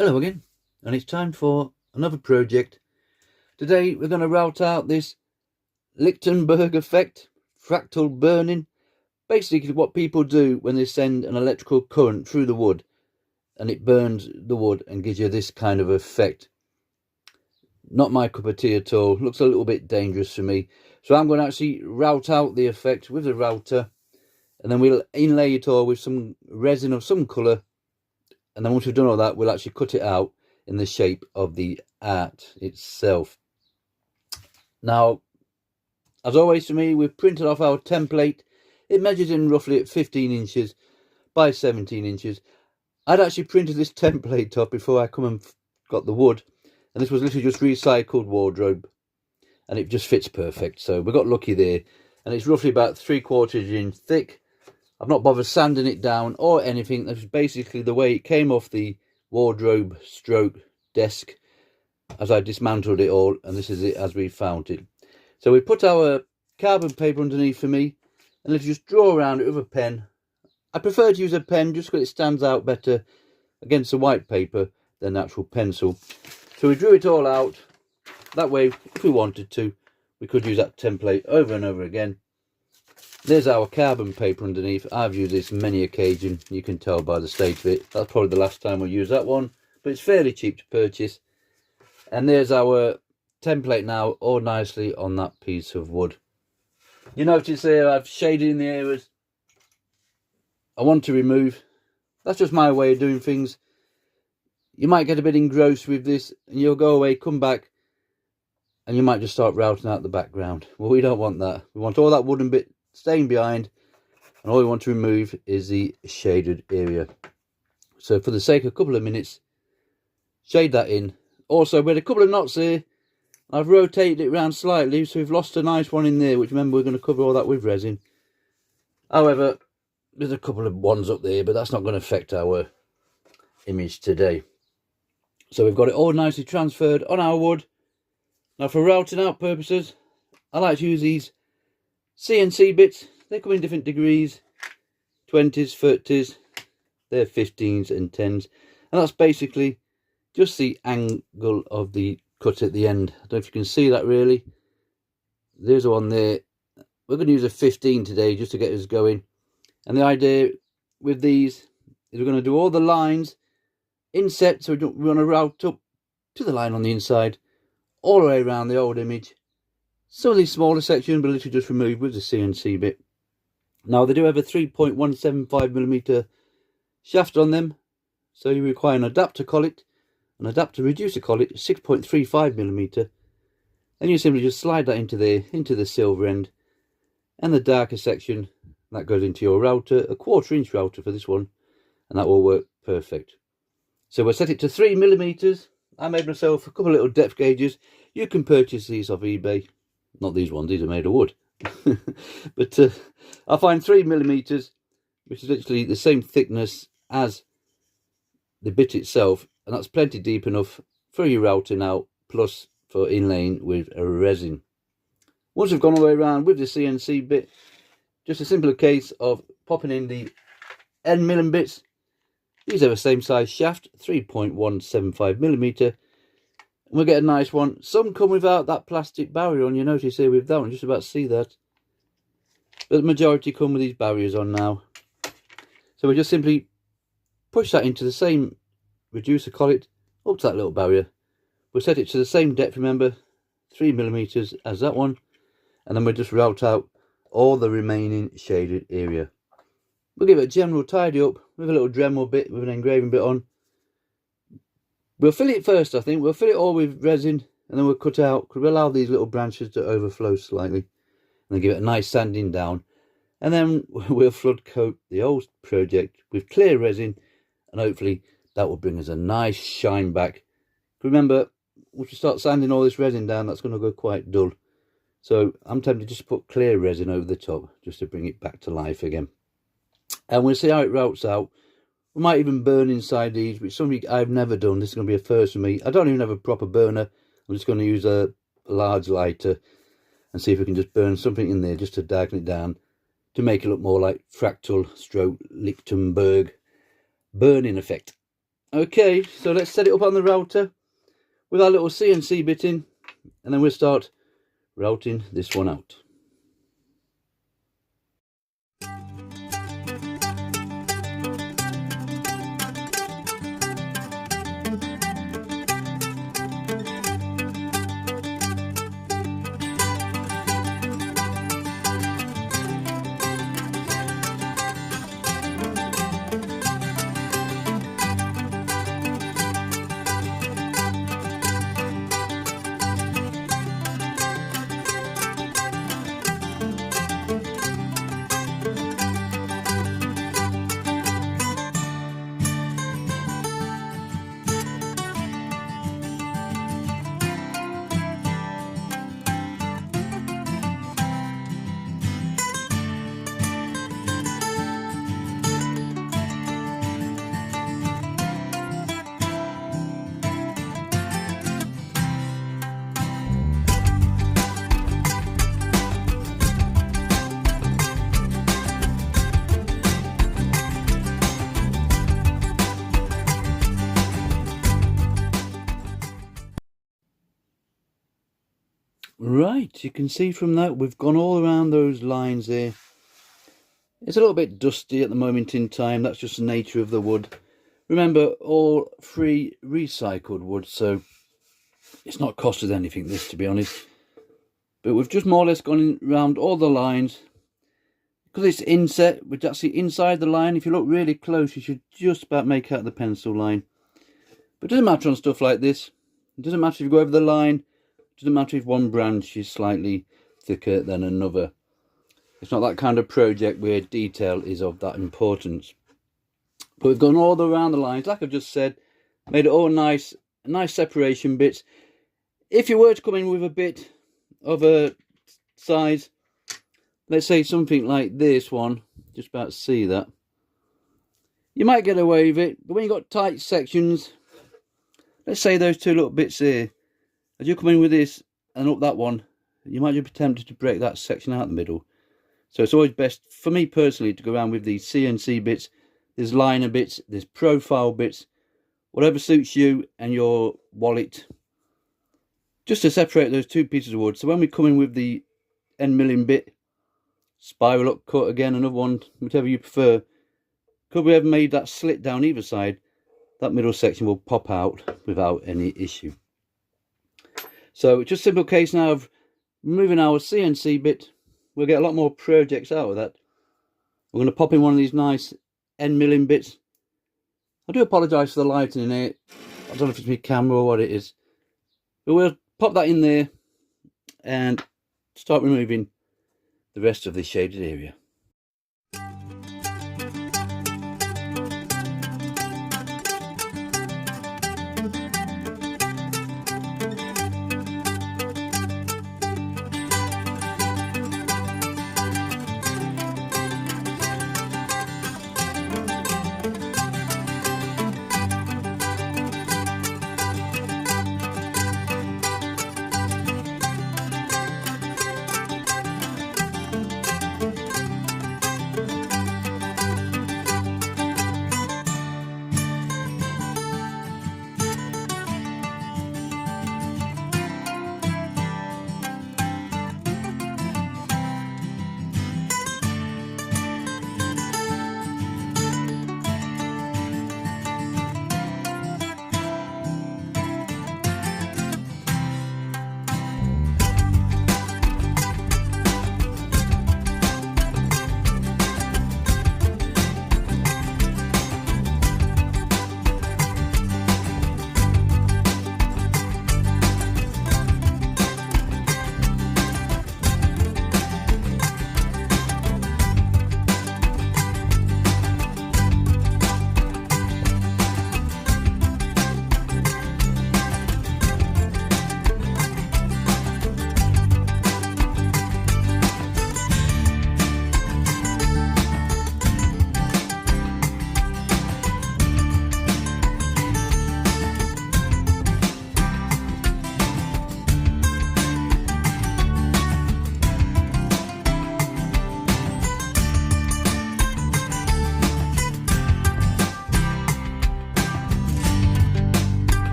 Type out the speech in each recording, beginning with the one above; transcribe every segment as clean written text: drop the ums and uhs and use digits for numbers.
Hello again, and it's time for another project. Today we're going to route out this Lichtenberg effect, fractal burning. Basically what people do when they send an electrical current through the wood and it burns the wood and gives you this kind of effect. Not my cup of tea at all. Looks a little bit dangerous for me. So I'm going to actually route out the effect with the router, and then we'll inlay it all with some resin of some colour. And then once we've done all that, we'll actually cut it out in the shape of the art itself. Now, as always for me, we've printed off our template. It measures in roughly at 15 inches by 17 inches. I'd actually printed this template up before I come and got the wood. And this was literally just recycled wardrobe. And it just fits perfect. So we got lucky there. And it's roughly about 3/4 inch thick. I've not bothered sanding it down or anything. That's basically the way it came off the wardrobe stroke desk as I dismantled it all, and this is it as we found it. So we put our carbon paper underneath for me, and let's just draw around it with a pen. I prefer to use a pen just because it stands out better against the white paper than actual pencil. So we drew it all out. That way, if we wanted to, we could use that template over and over again. There's our carbon paper underneath. I've used this many occasions. You can tell by the state of it. That's probably the last time we'll use that one. But it's fairly cheap to purchase. And there's our template now, all nicely on that piece of wood. You notice there I've shaded in the areas I want to remove. That's just my way of doing things. You might get a bit engrossed with this and you'll go away, come back, and you might just start routing out the background. Well, we don't want that. We want all that wooden bit staying behind, and all we want to remove is the shaded area. So for the sake of a couple of minutes, shade that in. Also, we had a couple of knots here. I've rotated it around slightly, so we've lost a nice one in there, which remember we're going to cover all that with resin. However, there's a couple of ones up there, but that's not going to affect our image today. So we've got it all nicely transferred on our wood. Now for routing out purposes, I like to use these CNC bits. They come in different degrees, 20s, 30s, they're 15s and 10s, and that's basically just the angle of the cut at the end. I don't know if you can see that really. There's one there. We're going to use a 15 today just to get us going, and the idea with these is we're going to do all the lines inset, so we want to route up to the line on the inside all the way around the old image. Some of these smaller sections will literally just remove with the CNC bit. Now they do have a 3.175mm shaft on them, so you require an adapter collet, an adapter reducer collet 6.35mm, and you simply just slide that into there, into the silver end, and the darker section that goes into your router, a 1/4 inch router for this one, and that will work perfect. So we'll set it to 3mm. I made myself a couple of little depth gauges. You can purchase these off eBay. Not these ones, these are made of wood. But I find 3mm, which is literally the same thickness as the bit itself, and that's plenty deep enough for your routing out, plus for inlaying with a resin. Once we've gone all the way around with the CNC bit, just a simpler case of popping in the end milling bits. These are the same size shaft, 3.175mm. We'll get a nice one. Some come without that plastic barrier on. You notice here with that one, just about to see that. But the majority come with these barriers on now. So we just simply push that into the same reducer collet up to that little barrier. We'll set it to the same depth, remember, 3mm as that one. And then we'll just route out all the remaining shaded area. We'll give it a general tidy up with a little Dremel bit with an engraving bit on. We'll fill it first, I think. We'll fill it all with resin, and then we'll cut out, because we'll allow these little branches to overflow slightly. And then give it a nice sanding down. And then we'll flood coat the whole project with clear resin, and hopefully that will bring us a nice shine back. Remember, once you start sanding all this resin down, that's going to go quite dull. So I'm tempted just to put clear resin over the top, just to bring it back to life again. And we'll see how it routes out. We might even burn inside these, which is something I've never done. This is going to be a first for me. I don't even have a proper burner. I'm just going to use a large lighter and see if we can just burn something in there just to darken it down, to make it look more like fractal stroke Lichtenberg burning effect. Okay, so let's set it up on the router with our little CNC bit in, and then we'll start routing this one out. Right, you can see from that we've gone all around those lines there. It's a little bit dusty at the moment in time, that's just the nature of the wood. Remember, all free recycled wood, so it's not cost us anything, this, to be honest. But we've just more or less gone around all the lines. Because it's inset, which actually inside the line, if you look really close, you should just about make out the pencil line. But it doesn't matter on stuff like this. It doesn't matter if you go over the line. It doesn't matter if one branch is slightly thicker than another. It's not that kind of project where detail is of that importance. But we've gone all around the lines, like I've just said, made it all nice separation bits. If you were to come in with a bit of a size, let's say something like this one, just about to see that, you might get away with it. But when you've got tight sections, let's say those two little bits here, as you come in with this and up that one, you might just be tempted to break that section out the middle. So it's always best, for me personally, to go around with these CNC bits. There's liner bits, there's profile bits, whatever suits you and your wallet, just to separate those two pieces of wood. So when we come in with the end milling bit, spiral up cut again, another one, whichever you prefer, could we have made that slit down either side, that middle section will pop out without any issue. So it's just a simple case now of removing our CNC bit. We'll get a lot more projects out of that. We're going to pop in one of these nice end milling bits. I do apologise for the lighting in here. I don't know if it's my camera or what it is. But we'll pop that in there and start removing the rest of this shaded area.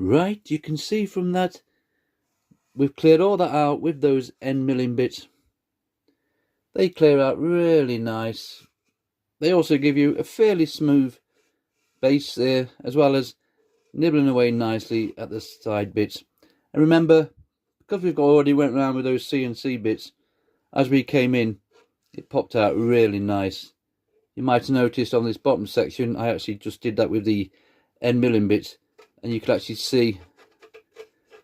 Right, you can see from that we've cleared all that out with those end milling bits. They clear out really nice. They also give you a fairly smooth base there, as well as nibbling away nicely at the side bits. And remember, because we've already went around with those CNC bits, as we came in, it popped out really nice. You might have noticed on this bottom section, I actually just did that with the end milling bits, and you can actually see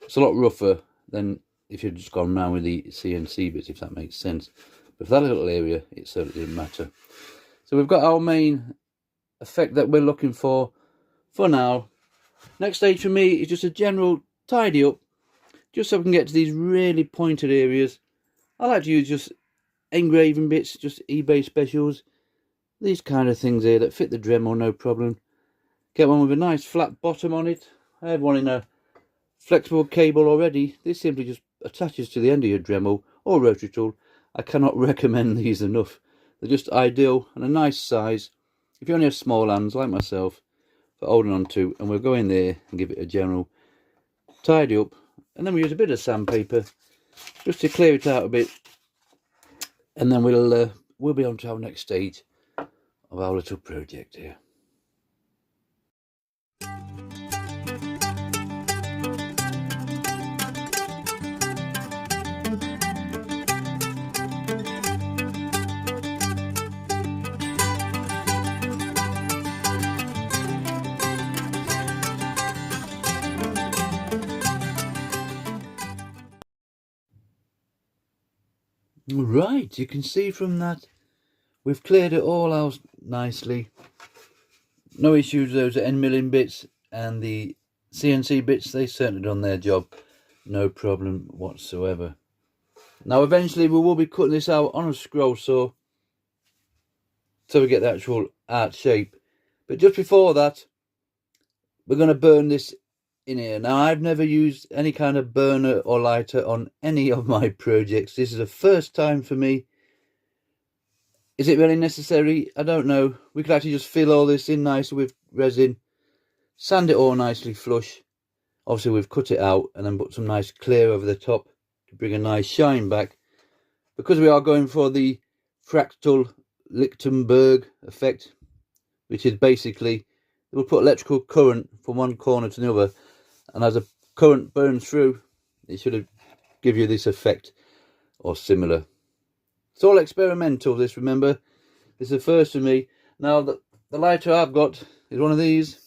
it's a lot rougher than if you'd just gone around with the CNC bits, if that makes sense. But for that little area, it certainly didn't matter. So we've got our main effect that we're looking for now. Next stage for me is just a general tidy up, just so we can get to these really pointed areas. I like to use just engraving bits, just eBay specials, these kind of things here that fit the Dremel no problem. Get one with a nice flat bottom on it. I have one in a flexible cable already. This simply just attaches to the end of your Dremel or rotary tool. I cannot recommend these enough. They're just ideal and a nice size if you only have small hands like myself for holding on to. And we'll go in there and give it a general tidy up, and then we use a bit of sandpaper just to clear it out a bit, and then we'll be on to our next stage of our little project here. Right, you can see from that we've cleared it all out nicely. No issues with those end milling bits, and the CNC bits, they certainly done their job, no problem whatsoever. Now eventually we will be cutting this out on a scroll saw so we get the actual art shape, but just before that we're going to burn this in here. Now I've never used any kind of burner or lighter on any of my projects. This is the first time for me. Is it really necessary? I don't know. We could actually just fill all this in nicely with resin, sand it all nicely flush. Obviously we've cut it out and then put some nice clear over the top to bring a nice shine back. Because we are going for the fractal Lichtenberg effect, which is basically we'll put electrical current from one corner to the other, and as the current burns through, it should give you this effect or similar. It's all experimental, this, remember. This is the first for me. Now the lighter I've got is one of these,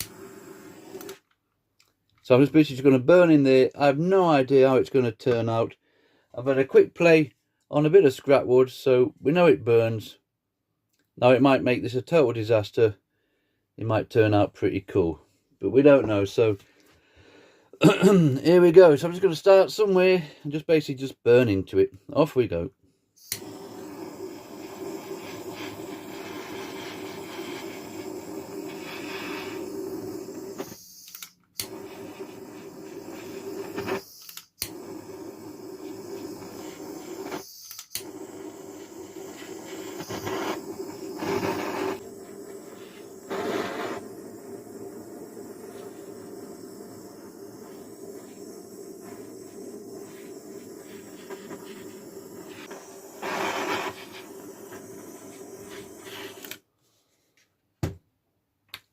so I'm just basically going to burn in there. I have no idea how it's going to turn out. I've had a quick play on a bit of scrap wood, so we know it burns. Now it might make this a total disaster. It might turn out pretty cool, but we don't know. So here we go. So I'm just going to start somewhere and just basically just burn into it. Off we go.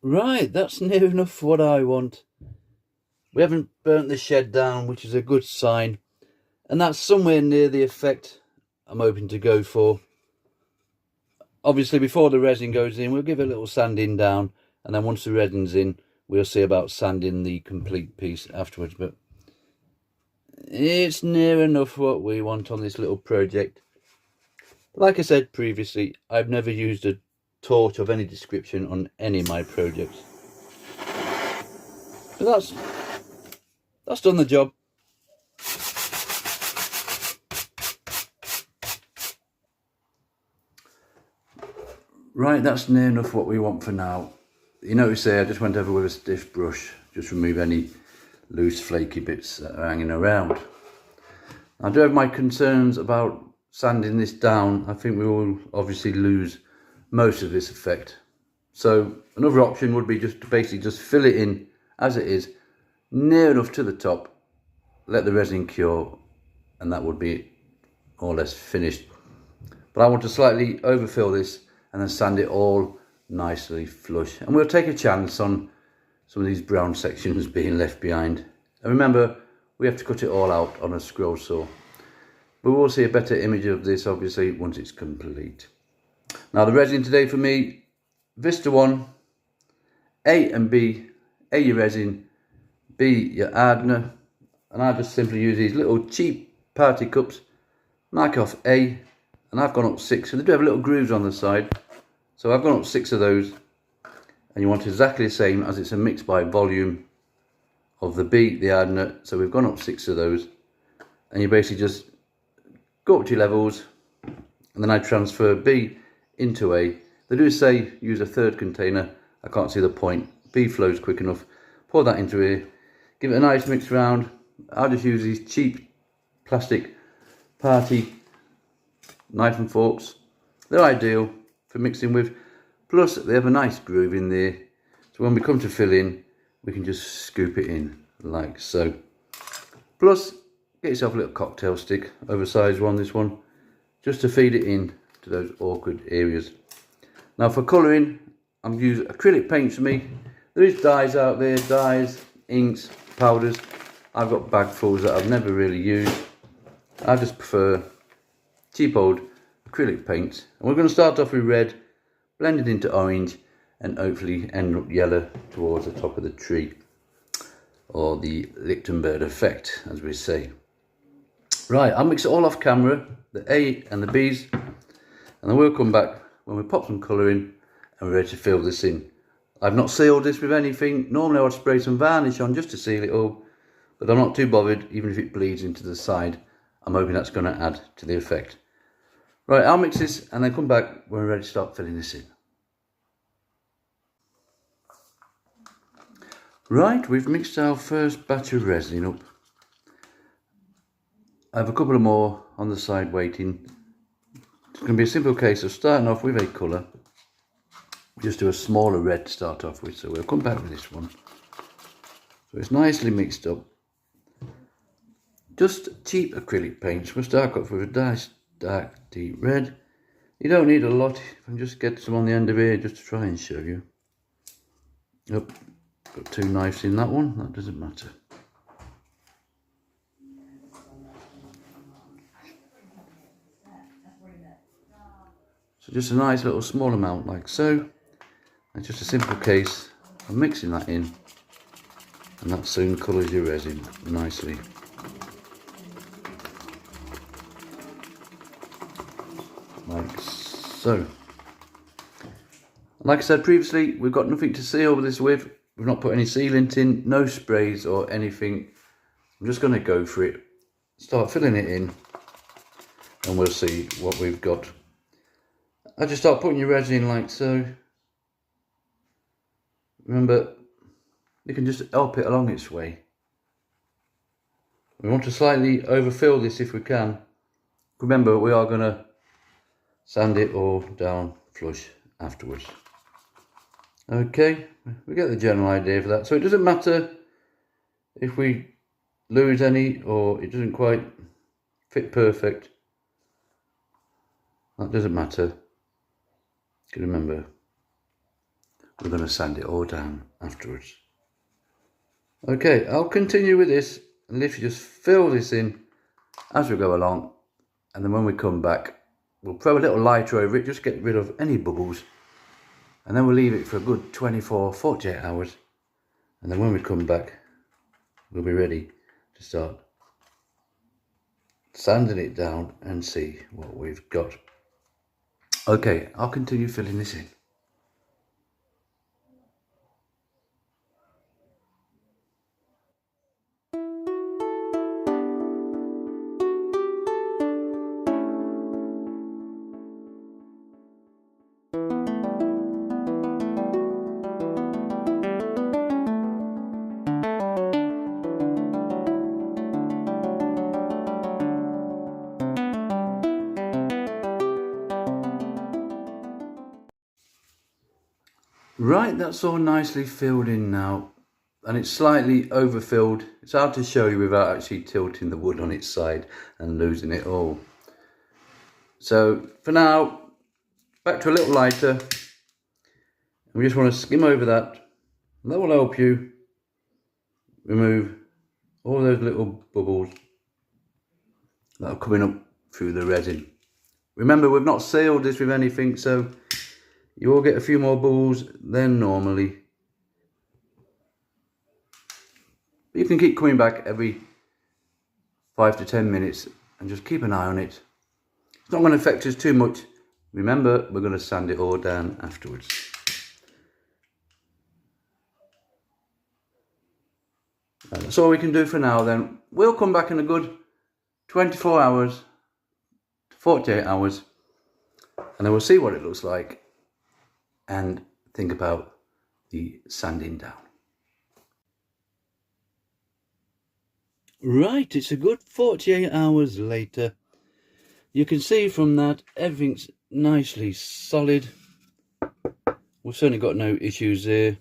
Right, that's near enough for what I want. We haven't burnt the shed down, which is a good sign. And that's somewhere near the effect I'm hoping to go for. Obviously, before the resin goes in, we'll give it a little sanding down. And then once the resin's in, we'll see about sanding the complete piece afterwards. But it's near enough what we want on this little project. Like I said previously, I've never used a torch of any description on any of my projects. But that's done the job. Right, that's near enough what we want for now. You notice there, I just went over with a stiff brush, just remove any loose flaky bits that are hanging around. I do have my concerns about sanding this down. I think we will obviously lose most of this effect. So another option would be just to basically just fill it in as it is, near enough to the top, let the resin cure, and that would be more or less finished. But I want to slightly overfill this and then sand it all nicely flush. And we'll take a chance on some of these brown sections being left behind. And remember, we have to cut it all out on a scroll saw. But we'll see a better image of this obviously once it's complete. Now the resin today for me, Vista 1, A and B, A your resin, B your hardener. And I just simply use these little cheap party cups, mark off A, and I've gone up 6, so they do have little grooves on the side. So I've gone up 6 of those, and you want exactly the same as it's a mix by volume of the B, the hardener. So we've gone up 6 of those, and you basically just go up to your levels, and then I transfer B into A. They do say use a third container. I can't see the point. B flows quick enough. Pour that into here, give it a nice mix round. I'll just use these cheap plastic party knife and forks. They're ideal for mixing with, plus they have a nice groove in there, so when we come to fill in, we can just scoop it in like so. Plus get yourself a little cocktail stick, oversized one, this one, just to feed it in to those awkward areas. Now for colouring, I'm using acrylic paints for me. There is dyes out there, dyes, inks, powders. I've got bagfuls that I've never really used. I just prefer cheap old acrylic paints. And we're going to start off with red, blend it into orange, and hopefully end up yellow towards the top of the tree. Or the Lichtenberg effect, as we say. Right, I'll mix it all off camera, the A and the B's, and then we'll come back when we pop some colour in and we're ready to fill this in. I've not sealed this with anything. Normally I would spray some varnish on just to seal it all, but I'm not too bothered, even if it bleeds into the side. I'm hoping that's going to add to the effect. Right, I'll mix this and then come back when we're ready to start filling this in. Right, we've mixed our first batch of resin up. I have a couple of more on the side waiting. It's going to be a simple case of starting off with a colour. We just do a smaller red to start off with, so we'll come back with this one. So it's nicely mixed up. Just cheap acrylic paints. We'll start off with a nice dark deep red. You don't need a lot. If I can just get some on the end of here just to try and show you. Yep, got 2 knives in that one, that doesn't matter. So just a nice little small amount like so. And just a simple case of mixing that in, and that soon colours your resin nicely. Like so. Like I said previously, we've got nothing to seal this with. We've not put any sealant in, no sprays or anything. I'm just going to go for it, start filling it in, and we'll see what we've got. I just start putting your resin in like so. Remember, you can just help it along its way. We want to slightly overfill this if we can. Remember, we are going to sand it all down flush afterwards. Okay, we get the general idea for that. So it doesn't matter if we lose any or it doesn't quite fit perfect. That doesn't matter. Remember, we're going to sand it all down afterwards. Okay, I'll continue with this and literally just fill this in as we go along, and then when we come back we'll throw a little lighter over it, just get rid of any bubbles, and then we'll leave it for a good 24-48 hours, and then when we come back we'll be ready to start sanding it down and see what we've got. Okay, I'll continue filling this in. Right, that's all nicely filled in now. and it's slightly overfilled. It's hard to show you without actually tilting the wood on its side and losing it all. So for now, back to a little lighter. We just want to skim over that. That will help you remove all those little bubbles that are coming up through the resin. Remember, we've not sealed this with anything, so you will get a few more bubbles than normally. But you can keep coming back every 5 to 10 minutes and just keep an eye on it. It's not going to affect us too much. Remember, we're going to sand it all down afterwards. That's all we can do for now then. We'll come back in a good 24 hours to 48 hours and then we'll see what it looks like and think about the sanding down. Right, it's a good 48 hours later. You can see from that everything's nicely solid. We've certainly got no issues there.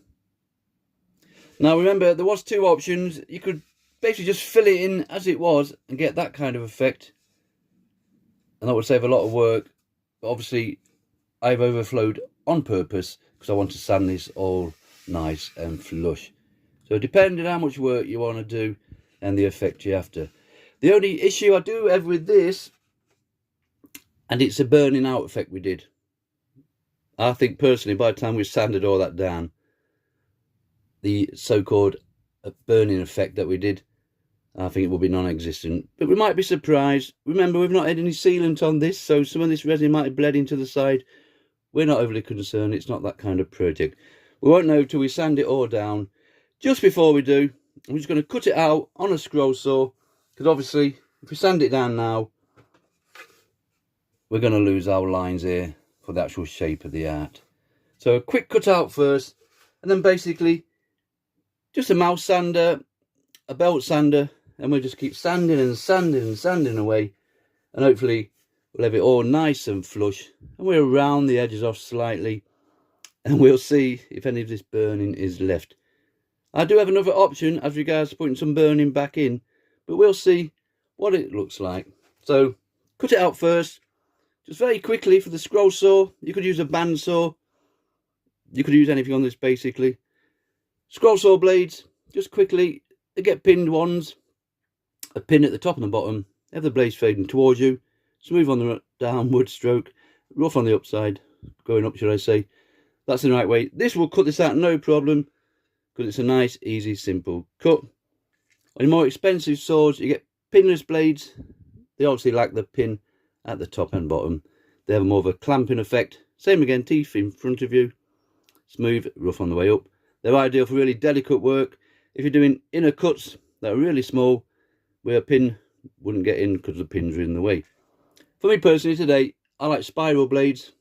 Now remember, there was two options. You could basically just fill it in as it was and get that kind of effect, and that would save a lot of work. But obviously I've overflowed on purpose because I want to sand this all nice and flush. So depending on how much work you want to do and the effect you're after. The only issue I do have with this, and it's a burning out effect we did. I think personally by the time we sanded all that down, the so-called burning effect that we did, I think it will be non-existent. But we might be surprised. Remember, we've not had any sealant on this, so some of this resin might have bled into the side. We're not overly concerned. It's not that kind of project. We won't know till we sand it all down. Just before we do, I'm just going to cut it out on a scroll saw, because obviously if we sand it down now, we're going to lose our lines here for the actual shape of the art. So a quick cut out first, and then basically just a mouse sander, a belt sander, and we'll just keep sanding and sanding and sanding away, and hopefully we'll have it all nice and flush, and we'll round the edges off slightly, and we'll see if any of this burning is left. I do have another option as regards to putting some burning back in, but we'll see what it looks like. So cut it out first, just very quickly for the scroll saw. You could use a band saw, you could use anything on this basically. Scroll saw blades, just quickly, they get pinned ones, a pin at the top and the bottom, have the blades fading towards you, smooth on the downward stroke, rough on the upside, going up should I say. That's the right way. This will cut this out no problem, because it's a nice, easy, simple cut. On more expensive saws, you get pinless blades. They obviously lack the pin at the top and bottom. They have more of a clamping effect. Same again, teeth in front of you. Smooth, rough on the way up. They're ideal for really delicate work. If you're doing inner cuts that are really small, where a pin wouldn't get in because the pins are in the way. For me personally today, I like spiral blades.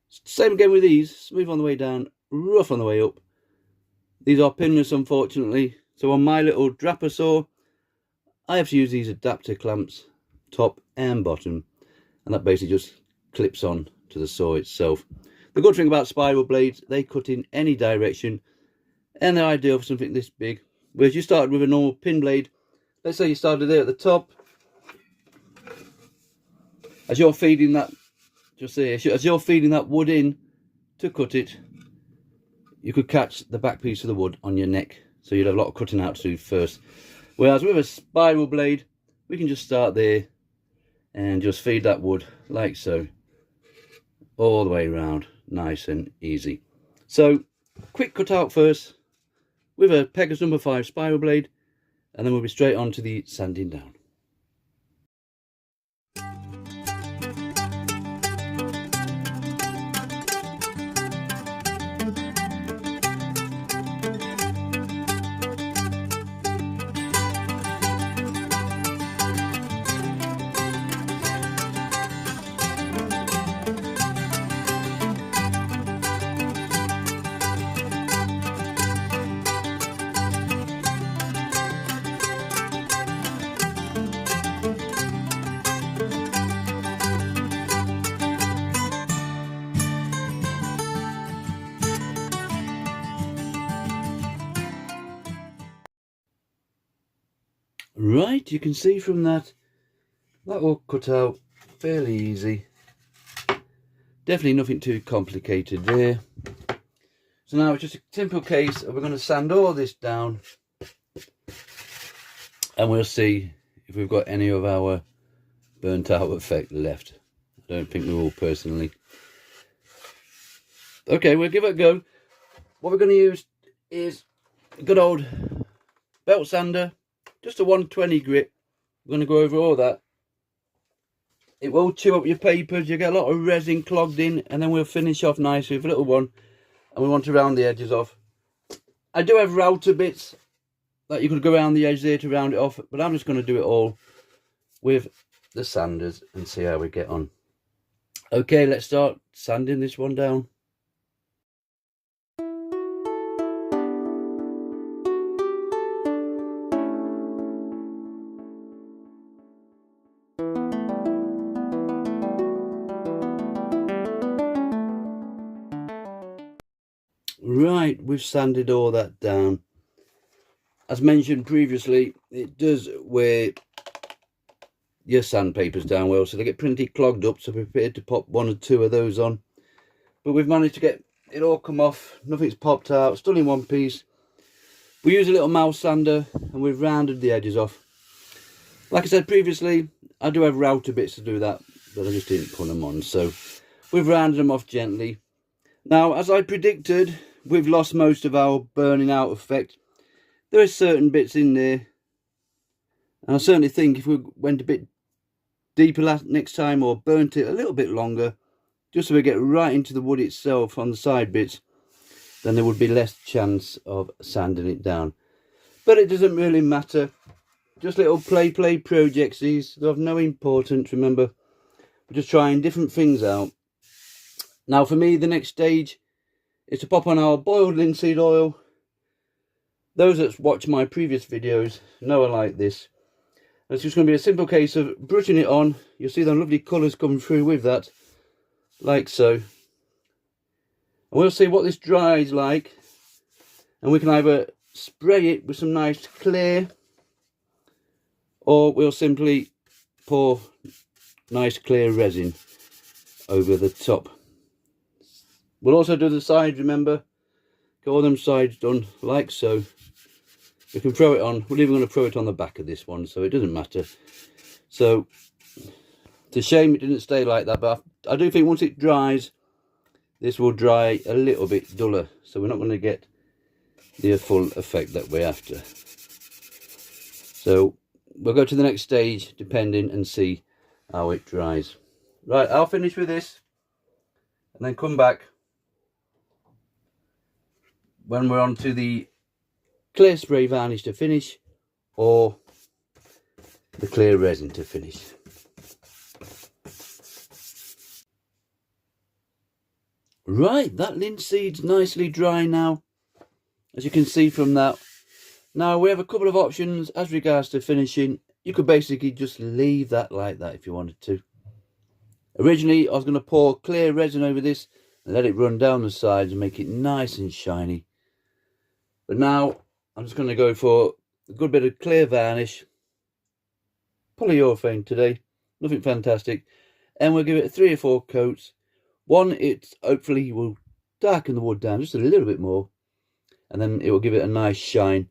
Same again with these. Smooth on the way down, rough on the way up. These are pinless unfortunately. So on my little draper saw, I have to use these adapter clamps, top and bottom. And that basically just clips on to the saw itself. The good thing about spiral blades, they cut in any direction. And they're ideal for something this big. Whereas you started with a normal pin blade, let's say you started there at the top. As you're feeding that, just there, as you're feeding that wood in to cut it, you could catch the back piece of the wood on your neck. So you'd have a lot of cutting out to do first. Whereas with a spiral blade, we can just start there and just feed that wood like so. All the way around, nice and easy. So, quick cut out first with a Pegasus number 5 spiral blade, and then we'll be straight on to the sanding down. Right, you can see from that all cut out fairly easy. Definitely nothing too complicated there. So now it's just a simple case of we're going to sand all this down, and we'll see if we've got any of our burnt out effect left. I don't think we will personally. Okay, we'll give it a go. What we're going to use is a good old belt sander, just a 120 grit. We're going to go over all that. It will chew up your papers, you get a lot of resin clogged in, and then we'll finish off nicely with a little one, and we want to round the edges off. I do have router bits that you could go around the edge there to round it off, but I'm just going to do it all with the sanders and see how we get on. Okay, let's start sanding this one down. Right, we've sanded all that down. As mentioned previously, it does wear your sandpapers down well, so they get pretty clogged up, so prepared to pop 1 or 2 of those on. But we've managed to get it all come off, nothing's popped out, still in one piece. We use a little mouse sander and we've rounded the edges off. Like I said previously, I do have router bits to do that, but I just didn't put them on, so we've rounded them off gently. Now, as I predicted, we've lost most of our burning out effect. There are certain bits in there, and I certainly think if we went a bit deeper next time, or burnt it a little bit longer, just so we get right into the wood itself on the side bits, then there would be less chance of sanding it down. But it doesn't really matter. Just little play projects these. They're of no importance, remember. We're just trying different things out. Now for me, the next stage is to pop on our boiled linseed oil. Those that watch my previous videos know I like this. It's just going to be a simple case of brushing it on. You'll see the lovely colours come through with that, like so. And we'll see what this dries like, and we can either spray it with some nice clear, or we'll simply pour nice clear resin over the top. We'll also do the sides, remember, get all them sides done like so. We can throw it on. We're even going to throw it on the back of this one, so it doesn't matter. So it's a shame it didn't stay like that, but I do think once it dries, this will dry a little bit duller, so we're not going to get the full effect that we're after. So we'll go to the next stage depending and see how it dries. Right, I'll finish with this and then come back when we're on to the clear spray varnish to finish, or the clear resin to finish. Right, that linseed's nicely dry now, as you can see from that. Now we have a couple of options as regards to finishing. You could basically just leave that like that if you wanted to. Originally I was going to pour clear resin over this and let it run down the sides and make it nice and shiny. But now I'm just going to go for a good bit of clear varnish. Polyurethane today, nothing fantastic. And we'll give it 3 or 4 coats. One, it hopefully will darken the wood down just a little bit more, and then it will give it a nice shine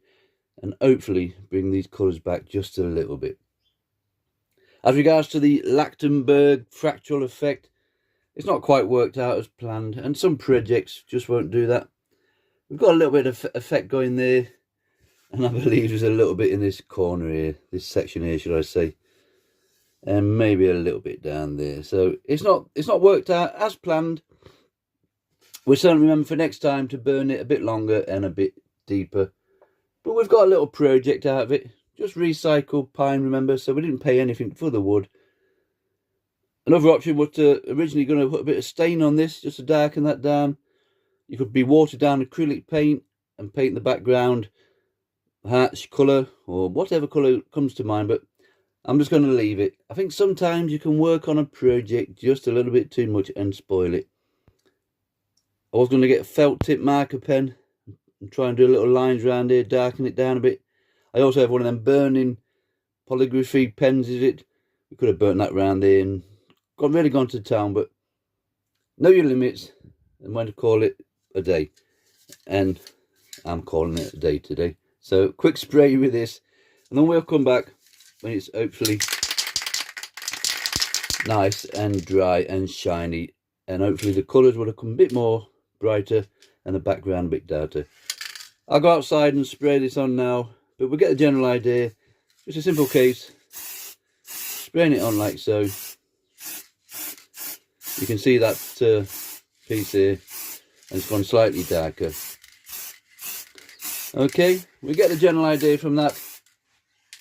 and hopefully bring these colours back just a little bit. As regards to the Lichtenberg fractal effect, it's not quite worked out as planned, and some projects just won't do that. We've got a little bit of effect going there, and I believe there's a little bit in this corner here, this section here should I say, and maybe a little bit down there. So it's not worked out as planned. We'll certainly remember for next time to burn it a bit longer and a bit deeper. But we've got a little project out of it. Just recycled pine, remember, so we didn't pay anything for the wood. Another option was to originally going to put a bit of stain on this just to darken that down. You could be watered down acrylic paint and paint the background hatch colour or whatever colour comes to mind, but I'm just going to leave it. I think sometimes you can work on a project just a little bit too much and spoil it. I was going to get a felt tip marker pen and try and do little lines around here, darken it down a bit. I also have one of them burning polygraphy pens, is it? We could have burnt that round there and really gone to town, but know your limits and when to call it a day. And I'm calling it a day today. So quick spray with this, and then we'll come back when it's hopefully nice and dry and shiny, and hopefully the colours will have come a bit more brighter and the background a bit darker. I'll go outside and spray this on now, but we'll get the general idea. Just a simple case, spraying it on like so. You can see that piece here, and it's gone slightly darker. Okay, we get the general idea from that.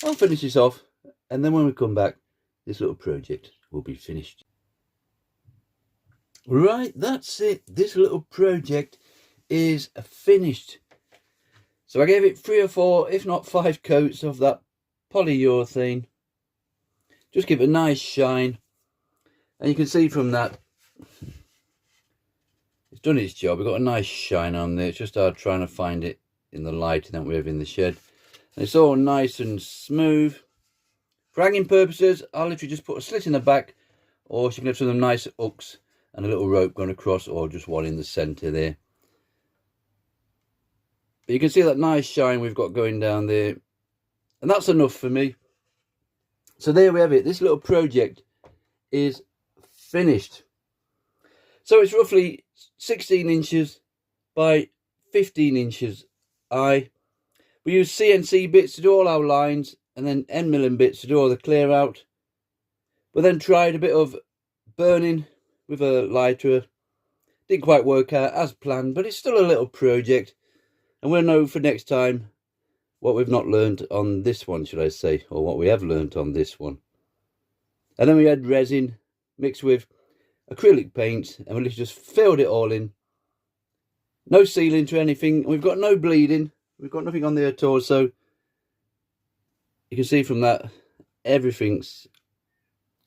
I'll finish this off, and then when we come back, this little project will be finished. Right, that's it. This little project is finished. So I gave it 3 or 4, if not 5 coats of that polyurethane. Just give it a nice shine. And you can see from that, it's done its job. We've got a nice shine on there. It's just hard trying to find it in the light that we have in the shed. And it's all nice and smooth. For hanging purposes, I'll literally just put a slit in the back, or you can have some nice hooks and a little rope going across, or just one in the centre there. But you can see that nice shine we've got going down there, and that's enough for me. So there we have it. This little project is finished. So it's roughly 16 inches by 15 inches high. We use CNC bits to do all our lines, and then end milling bits to do all the clear out. We then tried a bit of burning with a lighter. Didn't quite work out as planned, but it's still a little project, and we'll know for next time what we've not learned on this one, should I say, or what we have learned on this one. And then we had resin mixed with acrylic paint, and we just filled it all in. No sealing to anything. We've got no bleeding. We've got nothing on there at all, so you can see from that everything's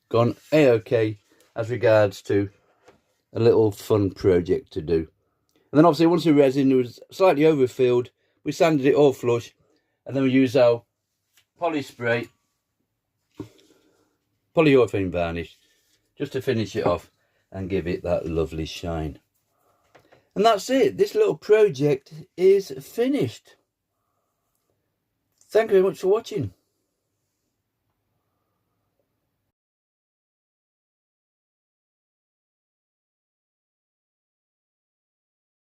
gone a-okay as regards to a little fun project to do. And then obviously once the resin was slightly overfilled, we sanded it all flush, and then we used our poly spray, polyurethane varnish, just to finish it off and give it that lovely shine. And that's it. This little project is finished. Thank you very much for watching.